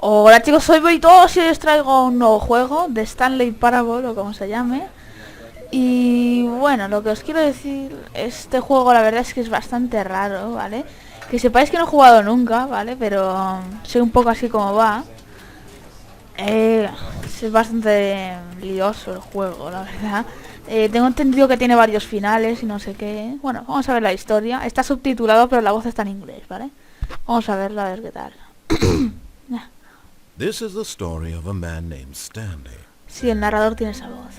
Hola chicos, soy Beitos y os traigo un nuevo juego de Stanley Parable o como se llame. Y bueno, lo que os quiero decir, este juego la verdad es que es bastante raro, ¿vale? Que sepáis que no he jugado nunca, ¿vale? Pero sé un poco así como va. Es bastante lioso el juego, la verdad. Tengo entendido que tiene varios finales y no sé qué. Bueno, vamos a ver la historia. Está subtitulado pero la voz está en inglés, ¿vale? Vamos a verlo, a ver qué tal. This is the story of a man named Stanley. Sí, el narrador tiene esa voz.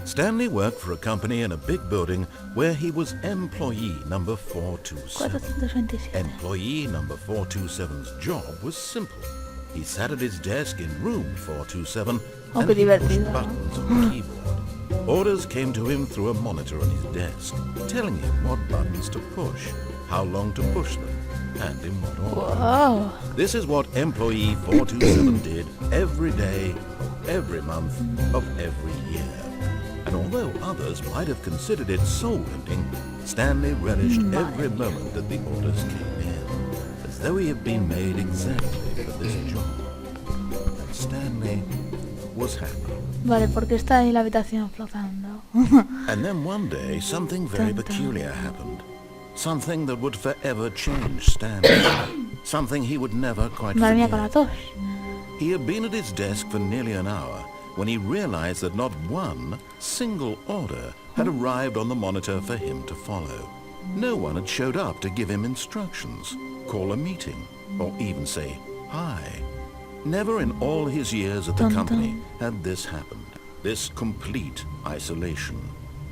Stanley worked for a company in a big building where he was employee number 427. 427. Employee number 427's job was simple. He sat at his desk in room 427 Oh, and qué he pushed divertido. buttons on the keyboard. Orders came to him through a monitor on his desk, telling him what buttons to push, how long to push them, and in what order. Wow. This is what employee 427 did every day, every month of every year. And although others might have considered it soul-ending, Stanley relished every moment that the orders came in, as though he had been made exactly for this job. And Stanley was happy. Vale, porque está ahí la habitación flotando. And then one day, something very Dun, dun. peculiar happened. Something that would forever change Stanley. Something he would never quite Madre mía, con la forget. tos. He had been at his desk for nearly an hour when he realized that not one single order had arrived on the monitor for him to follow. No one had showed up to give him instructions, call a meeting, or even say hi. Never in all his years at the Dun, dun. company had this happened, this complete isolation.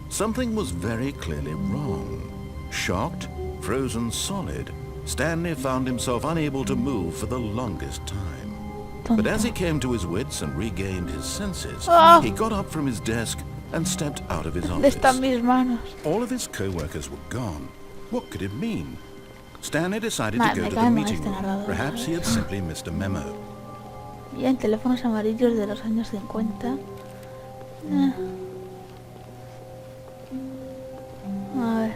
Something was very clearly wrong. Shocked, frozen solid, Stanley found himself unable to move for the longest time. But as he came to his wits and regained his senses, he got up from his desk and stepped out of his ¿Dónde están office. mis manos? All of his co-workers were gone. What could it mean? Stanley decided Nah, to go me to cae the mal meeting este room. narrador. Perhaps he had simply missed a memo. Bien, teléfonos amarillos de los años 50. A ver.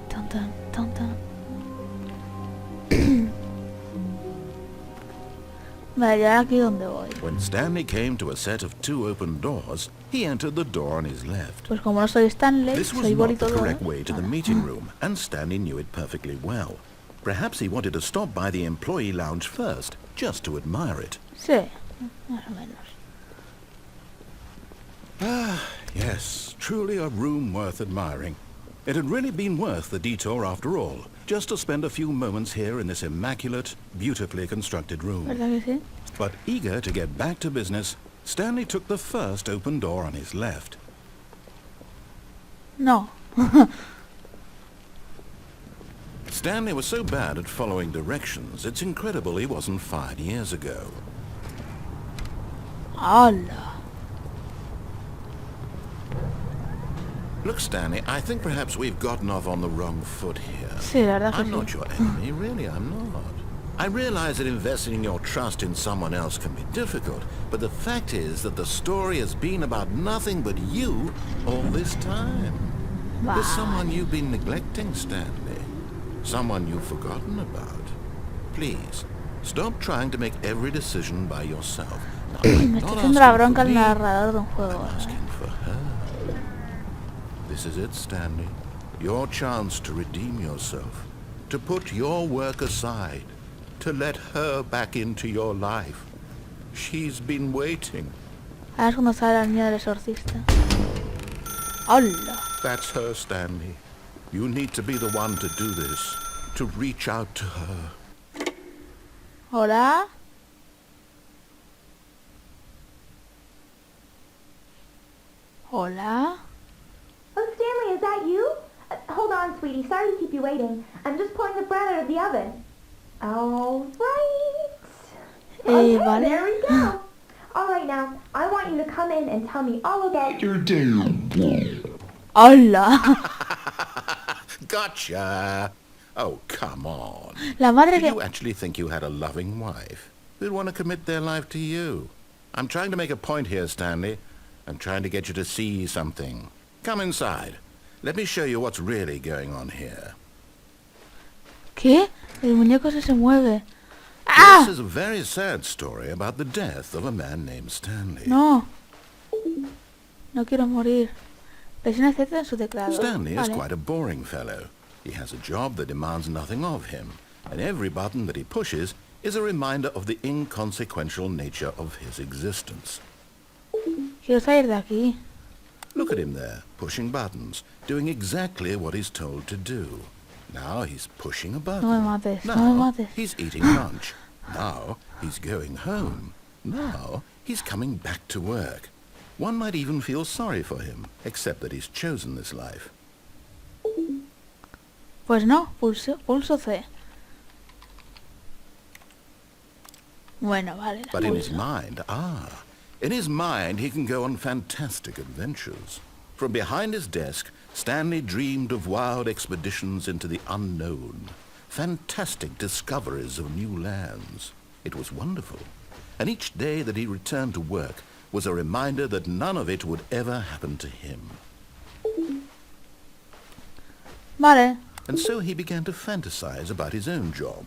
Tan, tan, tan, tan. Vale, ya aquí donde voy. When Stanley came to a set of two open doors, he entered the door on his left. Pues como no soy Stanley, This was soy not Bolito the Doro. correct way to the meeting room, and Stanley knew it perfectly well. Perhaps he wanted to stop by the employee lounge first, just to admire it. Sí, más o menos. Yes, truly a room worth admiring. It had really been worth the detour after all, just to spend a few moments here in this immaculate, beautifully constructed room. ¿Verdad que sí? But eager to get back to business, Stanley took the first open door on his left. No. Stanley was so bad at following directions, it's incredible he wasn't fired years ago. ¡Hala! Look, Stanley, I think perhaps we've gotten off on the wrong foot here. Sí, la verdad que I'm sí. not your enemy, really, I'm not. I realize that investing your trust in someone else can be difficult, but the fact is that the story has been about nothing but you all this time. There's someone you've been neglecting, Stanley. Someone you've forgotten about. Please, stop trying to make every decision by yourself. Now, I'm Me not está haciendo la asking bronca for el me, narrador de un juego. I'm asking for her. This is it, Stanley. Your chance to redeem yourself. To put your work aside. To let her back into your life. She's been waiting. Ahora es cuando sale la niña del exorcista. ¡Hala! That's her, Stanley. You need to be the one to do this. To reach out to her. ¿Hola? ¿Hola? Oh, Stanley, is that you? Hold on, sweetie. Sorry to keep you waiting. I'm just pulling the bread out of the oven. All right. Okay, vale. there we go. All right, now, I want you to come in and tell me all about your ¡Hala! Gotcha! Oh, come on. La madre Did que... you actually think you had a loving wife who'd want to commit their life to you? I'm trying to make a point here, Stanley. I'm trying to get you to see something. Come inside. Let me show you what's really going on here. ¿Qué? El muñeco se mueve. ¡Ah! This is a very sad story about the death of a man named Stanley. No. No quiero morir. Presiona Z en su teclado. Stanley is Vale. quite a boring fellow. He has a job that demands nothing of him, and every button that he pushes is a reminder of the inconsequential nature of his existence. Quiero salir de aquí. Look at him there, pushing buttons, doing exactly what he's told to do. Now he's pushing a button. No me mates, Now no me mates. he's eating lunch. Now he's going home. Now he's coming back to work. One might even feel sorry for him, except that he's chosen this life. Pues no, pulso C. Bueno, vale. But in his pulso. mind he can go on fantastic adventures. From behind his desk, Stanley dreamed of wild expeditions into the unknown, fantastic discoveries of new lands. It was wonderful, and each day that he returned to work was a reminder that none of it would ever happen to him. Vale. And so he began to fantasize about his own job.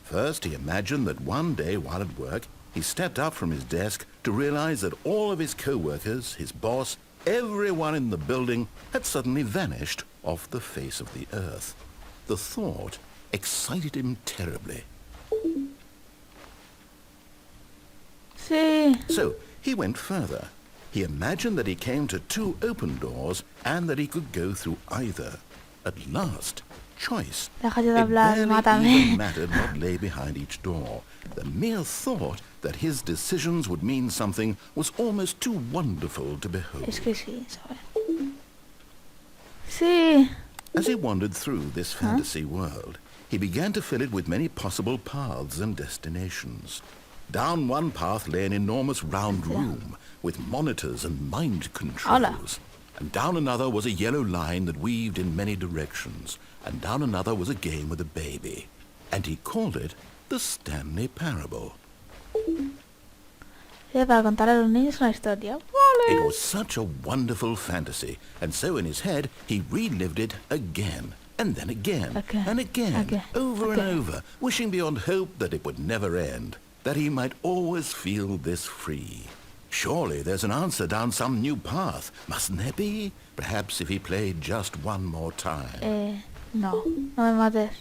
First, he imagined that one day while at work, he stepped up from his desk to realize that all of his co-workers, his boss, everyone in the building had suddenly vanished off the face of the earth. The thought excited him terribly. Sí. So he went further. He imagined that he came to two open doors and that he could go through either. At last, choice. Deja de It hablar, barely mátame. even mattered what lay behind each door. The mere thought that his decisions would mean something was almost too wonderful to behold. Es que sí, ¿sabes? Sí. As he wandered through this fantasy world, he began to fill it with many possible paths and destinations. Down one path lay an enormous round room with monitors and mind controls. And down another was a yellow line that weaved in many directions. And down another was a game with a baby. And he called it the Stanley Parable. Para contar a los niños una historia. Vale. It was such a wonderful fantasy, and so in his head he relived it again, and then again, and again, over and over, wishing beyond hope that it would never end, that he might always feel this free. Surely there's an answer down some new path, mustn't there be? Perhaps if he played just one more time. No me mates.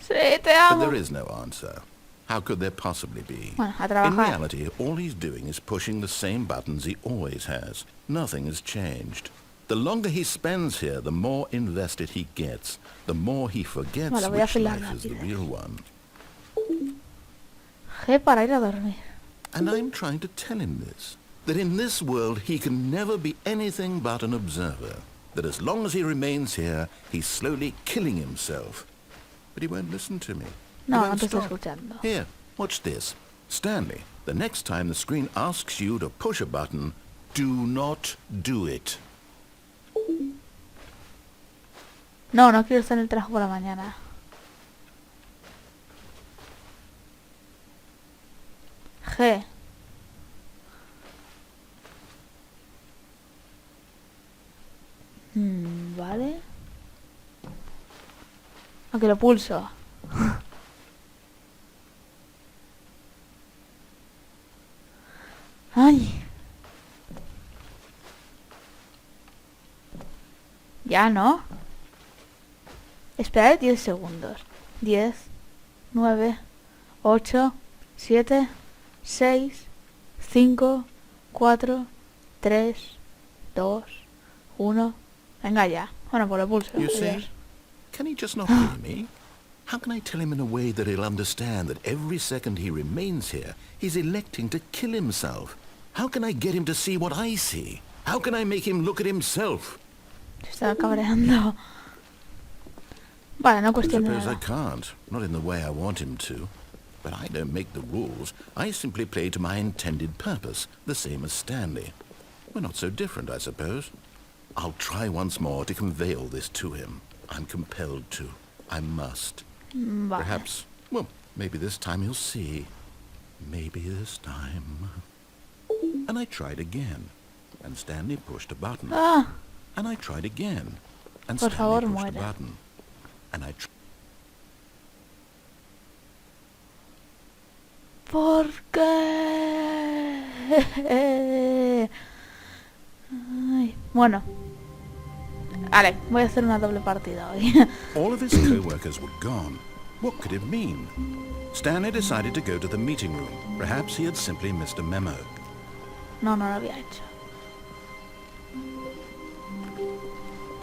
Sí, te But amo. there is no answer. How could there possibly be? Bueno, a In trabajar. reality, all he's doing is pushing the same buttons he always has. Nothing has changed. The longer he spends here, the more invested he gets, the more he forgets Vale, voy a which afilar life is the lápices. real one. G para ir a dormir. And I'm trying to tell him this, that in this world he can never be anything but an observer, that as long as he remains here, he's slowly killing himself. But he won't listen to me. He No, won't no te estoy stop. escuchando. Here, watch this. Stanley, the next time the screen asks you to push a button, do not do it. No, no quiero estar en el trabajo por la mañana. G. Vale. Aunque lo pulso. Ay. Ya, ¿no? Esperad 10 segundos. 10, 9, 8, 7, 6, 5, 4, 3, 2, 1. Venga ya. Bueno, pues lo pulso. You see? Adiós. Can he just not hear me? How can I tell him in a way that he'll understand that every second he remains here, he's electing to kill himself? How can I get him to see what I see? How can I make him look at himself? Se está cabreando. Vale, no I cuestión de suppose I nada. can't, not in the way I want him to. But I don't make the rules. I simply play to my intended purpose, the same as Stanley. We're not so different, I suppose. I'll try once more to convey all this to him. I'm compelled to. I must. Vale. Perhaps, well, maybe this time he'll see. Maybe this time. And I tried again. And Stanley pushed a button. Ah, And I tried again. And Por favor, Stanley pushed a muere. button. And I ¿Por qué? Ay, bueno. Vale, voy a hacer una doble partida hoy. All of his co-workers were gone. What could it mean? Stanley decided to go to the meeting room. Perhaps he had simply missed a memo. No, no lo había hecho.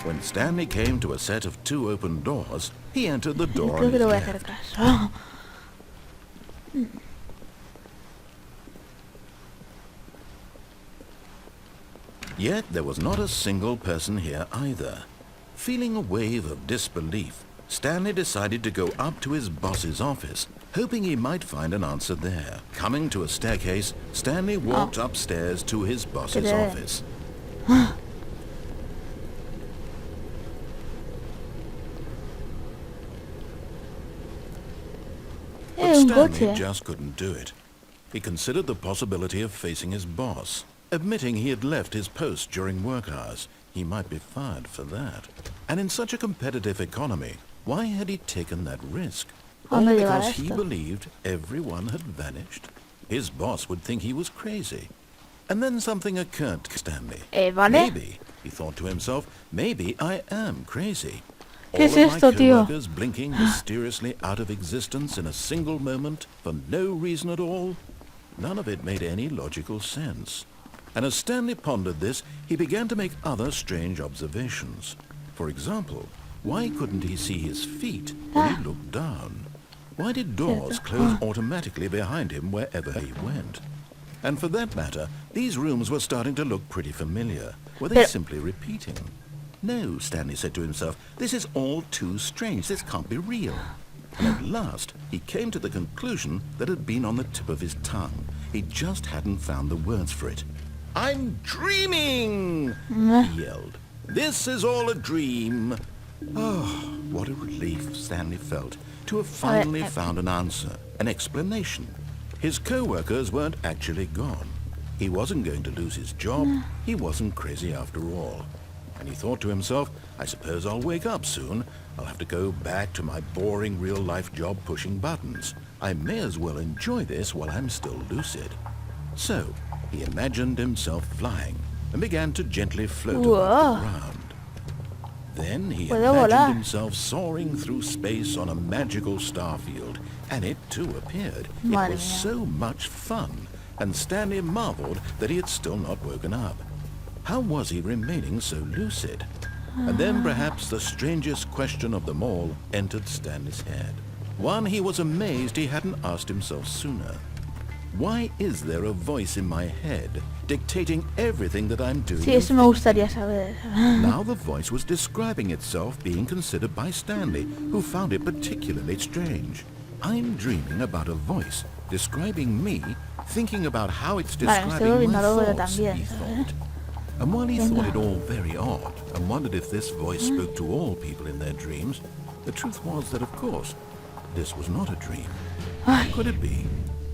When Stanley came to a set of 2 open doors, he entered the door Creo on que his le voy a hacer left. caso. Yet there was not a single person here either. Feeling a wave of disbelief, Stanley decided to go up to his boss's office, hoping he might find an answer there. Coming to a staircase, Stanley walked upstairs to his boss's Creo. office. But Un Stanley coche. just couldn't do it. He considered the possibility of facing his boss. Admitting he had left his post during work hours, he might be fired for that. And in such a competitive economy, why had he taken that risk? ¿Dónde Only llevará because he esto? believed everyone had vanished? His boss would think he was crazy. And then something occurred to Stanley. ¿Vale? Maybe, he thought to himself, maybe I am crazy. ¿Qué es All of esto, my tío? coworkers blinking mysteriously out of existence in a single moment for no reason at all. None of it made any logical sense. And as Stanley pondered this, he began to make other strange observations. For example, why couldn't he see his feet when he looked down? Why did doors close automatically behind him wherever he went? And for that matter, these rooms were starting to look pretty familiar. Were they simply repeating? No, Stanley said to himself, this is all too strange. This can't be real. And at last, he came to the conclusion that had been on the tip of his tongue. He just hadn't found the words for it. I'm dreaming! He yelled. This is all a dream. Oh, what a relief Stanley felt to have finally found an answer, an explanation. His co-workers weren't actually gone. He wasn't going to lose his job. He wasn't crazy after all. And he thought to himself, I suppose I'll wake up soon. I'll have to go back to my boring real-life job pushing buttons. I may as well enjoy this while I'm still lucid. So, he imagined himself flying and began to gently float above the ground. Then he Puedo imagined volar. himself soaring through space on a magical starfield, and it too appeared. Madre It was mía. so much fun, and Stanley marveled that he had still not woken up. How was he remaining so lucid? And then perhaps the strangest question of them all entered Stanley's head. One he was amazed he hadn't asked himself sooner. Why is there a voice in my head dictating everything that I'm doing? Sí, eso me gustaría saber. Now the voice was describing itself being considered by Stanley, who found it particularly strange. I'm dreaming about a voice describing me, thinking about how it's Vale, me estoy describing my volviendo loco yo thoughts, también, he ¿sabes? thought. And while he thought it all very odd, and wondered if this voice spoke to all people in their dreams, the truth was that, of course, this was not a dream. Ay, Could it be?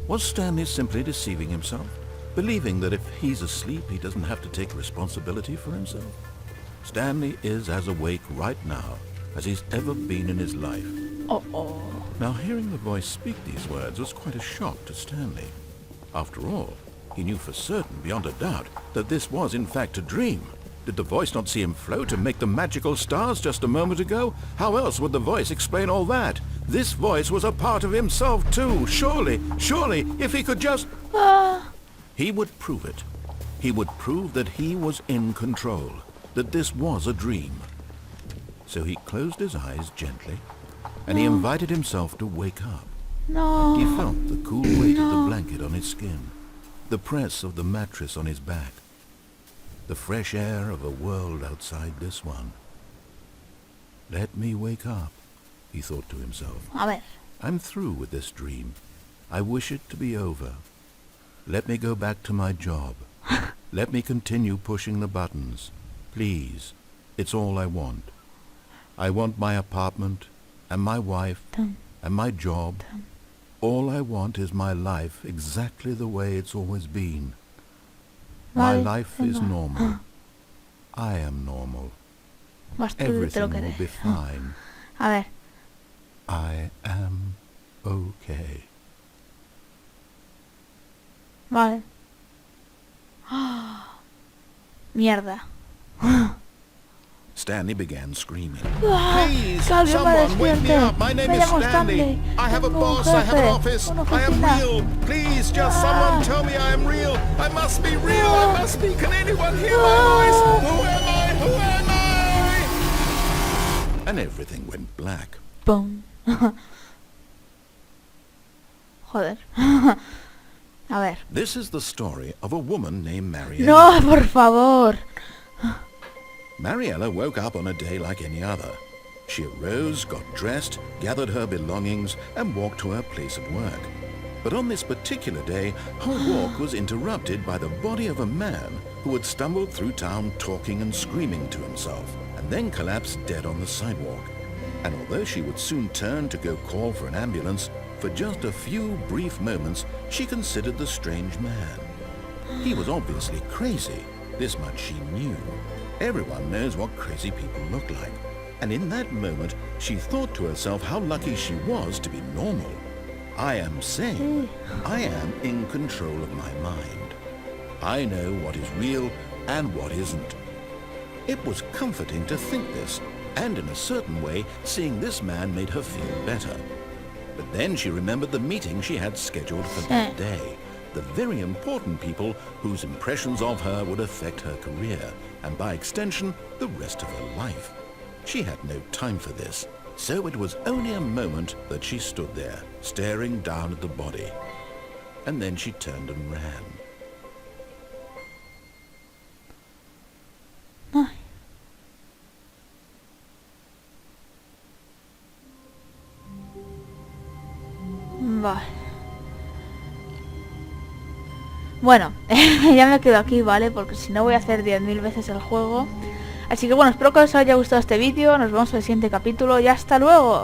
Was Stanley simply deceiving himself, believing that if he's asleep, he doesn't have to take responsibility for himself? Stanley is as awake right now as he's ever been in his life. oh. Now, hearing the voice speak these words was quite a shock to Stanley. After all, he knew for certain, beyond a doubt, that this was in fact a dream. Did the voice not see him float and make the magical stars just a moment ago? How else would the voice explain all that? This voice was a part of himself too. Surely, if he could just... He would prove it. He would prove that he was in control, that this was a dream. So he closed his eyes gently, and he invited himself to wake up. No. He felt the cool weight of the blanket on his skin, the press of the mattress on his back, the fresh air of a world outside this one. Let me wake up, he thought to himself. A ver. I'm through with this dream. I wish it to be over. Let me go back to my job. Let me continue pushing the buttons. Please, it's all I want. I want my apartment, and my wife, and my job. All I want is my life exactly the way it's always been. My Vale, life is venga. normal. I am normal. Vas tú, te lo Everything will querés. be fine. A ver. I am okay. Vale. Mierda. Stanley began screaming. Please, Someone wake me up. My name is Stanley. I have a boss. I have an office. I am real. Please, just someone tell me I am real. I must be real. I must be. Can anyone hear my voice? Who am I? Who am I? And everything went black. Boom. Joder. A ver. This is the story of a woman named Mariella. No, por favor. Mariella woke up on a day like any other. She arose, got dressed, gathered her belongings, and walked to her place of work. But on this particular day, her walk was interrupted by the body of a man who had stumbled through town talking and screaming to himself, and then collapsed dead on the sidewalk. And although she would soon turn to go call for an ambulance, for just a few brief moments she considered the strange man. He was obviously crazy, this much she knew. Everyone knows what crazy people look like. And in that moment, she thought to herself how lucky she was to be normal. I am sane. I am in control of my mind. I know what is real and what isn't. It was comforting to think this, and in a certain way, seeing this man made her feel better. But then she remembered the meeting she had scheduled for that day. The very important people whose impressions of her would affect her career, and by extension, the rest of her life. She had no time for this, so it was only a moment that she stood there, staring down at the body. And then she turned and ran. Vale. Bueno, ya me quedo aquí, ¿vale? Porque si no voy a hacer 10.000 veces el juego. Así que bueno, espero que os haya gustado este vídeo. Nos vemos en el siguiente capítulo y hasta luego.